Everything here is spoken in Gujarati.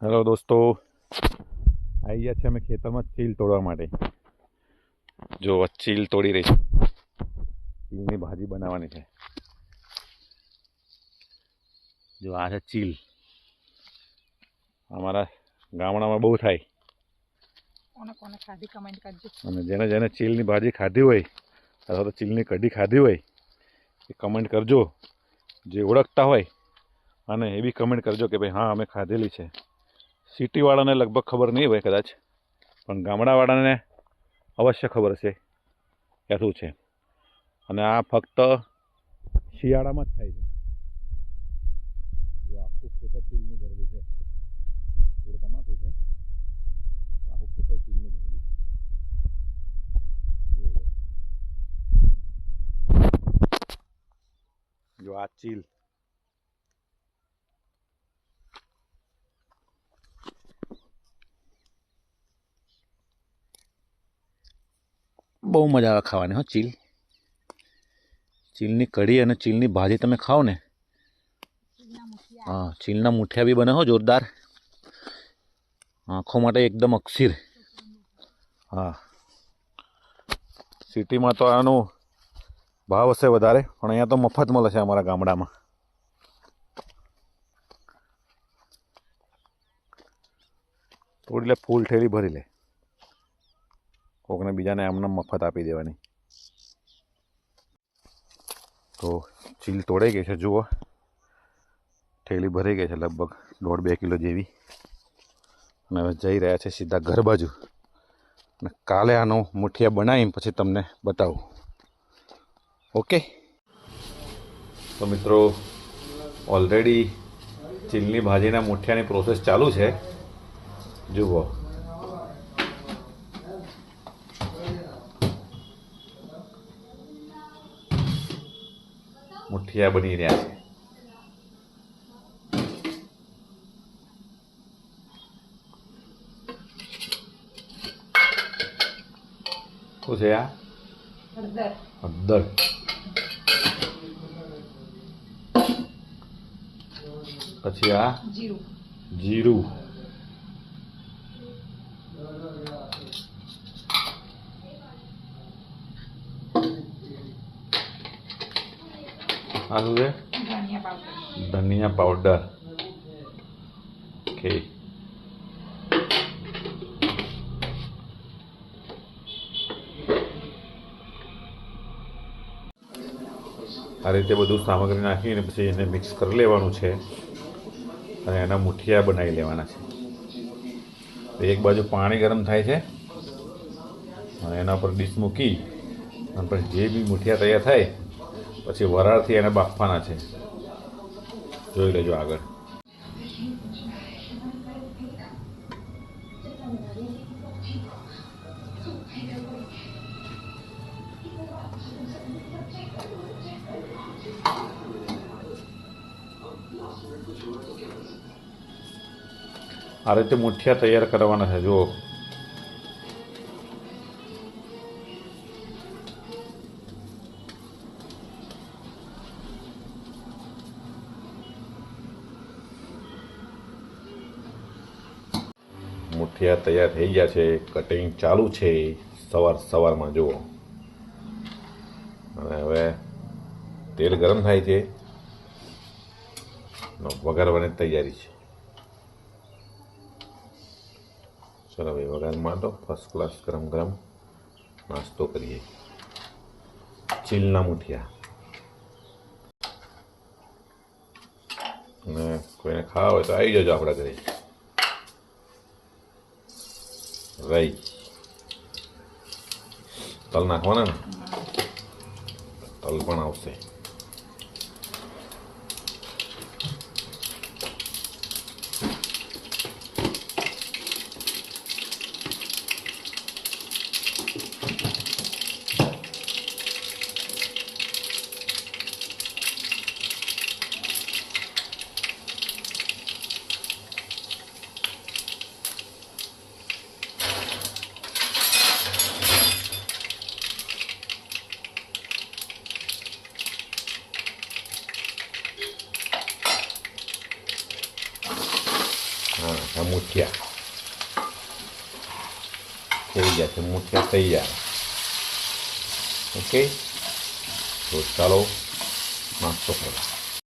હેલો દોસ્તો, આવી ગયા છે અમે ખેતરમાં ચીલ તોડવા માટે. જો ચીલ તોડી રહી છે. ચીલની ભાજી બનાવવાની છે. જો આ છે ચીલ. અમારા ગામડામાં બહુ થાય. અને જેને જેને ચીલની ભાજી ખાધી હોય અથવા તો ચીલની કઢી ખાધી હોય એ કમેન્ટ કરજો. જે ઓળખતા હોય અને એ બી કમેન્ટ કરજો કે ભાઈ હા અમે ખાધેલી છે. સિટીવાળાને લગભગ ખબર નહીં હોય કદાચ, પણ ગામડાવાળાને અવશ્ય ખબર હશે કે શું છે. અને આ ફક્ત શિયાળામાં જ થાય છે. જો આખું ખેતર ચીલનું ભરેલું છે. થોડું તમાકુ છે, આખું ખેતર ચીલનું ભરેલું છે. જો આ ચીલ બહુ મજા આવે ખાવાની. હો ચીલ, ચીલની કઢી અને ચીલની ભાજી તમે ખાઓ ને. હા, ચીલના મુઠિયા બી બને હો જોરદાર. આંખો માટે એકદમ અક્ષીર. હા, સિટીમાં તો આનો ભાવ હશે વધારે, પણ અહીંયા તો મફત મળે છે અમારા ગામડામાં. તોડી લે, ફૂલ ઠેલી ભરી લે. કોકને બીજાને આમને મફત આપી દેવાની. તો ચીલ તોડાઈ ગઈ છે. જુઓ, ઠેલી ભરાઈ ગઈ છે લગભગ 1.5-2 કિલો જેવી. અને હવે જઈ રહ્યા છે સીધા ઘર બાજુ. અને કાલે આનો મુઠિયા બનાવીને પછી તમને બતાવું. ઓકે. તો મિત્રો, ઓલરેડી ચીલની ભાજીના મુઠિયાની પ્રોસેસ ચાલુ છે. જુઓ, મુઠિયા બની રહ્યા છે. શું છે આ? હળદર. પછી આ જીરું. આ શું છે? ધનિયા પાવડર. ઓકે. આ રીતે બધું સામગ્રી નાખીને પછી એને મિક્સ કરી લેવાનું છે અને એના મુઠિયા બનાવી લેવાના છે. એક બાજુ પાણી ગરમ થાય છે અને એના પર ડીશ મૂકી અને પછી જે બી મુઠિયા તૈયાર થાય પછી વરાળથી એને બાફવાના છે. જોઈ લેજો આગળ. આ રીતે મુઠિયા તૈયાર કરવાના છે. જુઓ, મુઠિયા તૈયાર થઈ ગયા છે. કટિંગ ચાલુ છે સવારમાં. જુઓ, અને હવે તેલ ગરમ થાય છે. વઘારવાની તૈયારી છે. ચલો ભાઈ, વઘારમાં તો ફર્સ્ટ ક્લાસ ગરમ ગરમ નાસ્તો કરીએ. ચીલના મુઠિયા. અને કોઈને ખાવા હોય તો આવી જજો આપણા ઘરે. રાઈ તલ નાખવાના ને, તલ પણ આવશે. હા આ મુઠિયા થઈ ગયા છે, મુઠિયા તૈયાર. ઓકે, તો ચાલો નાસ્તો કરો.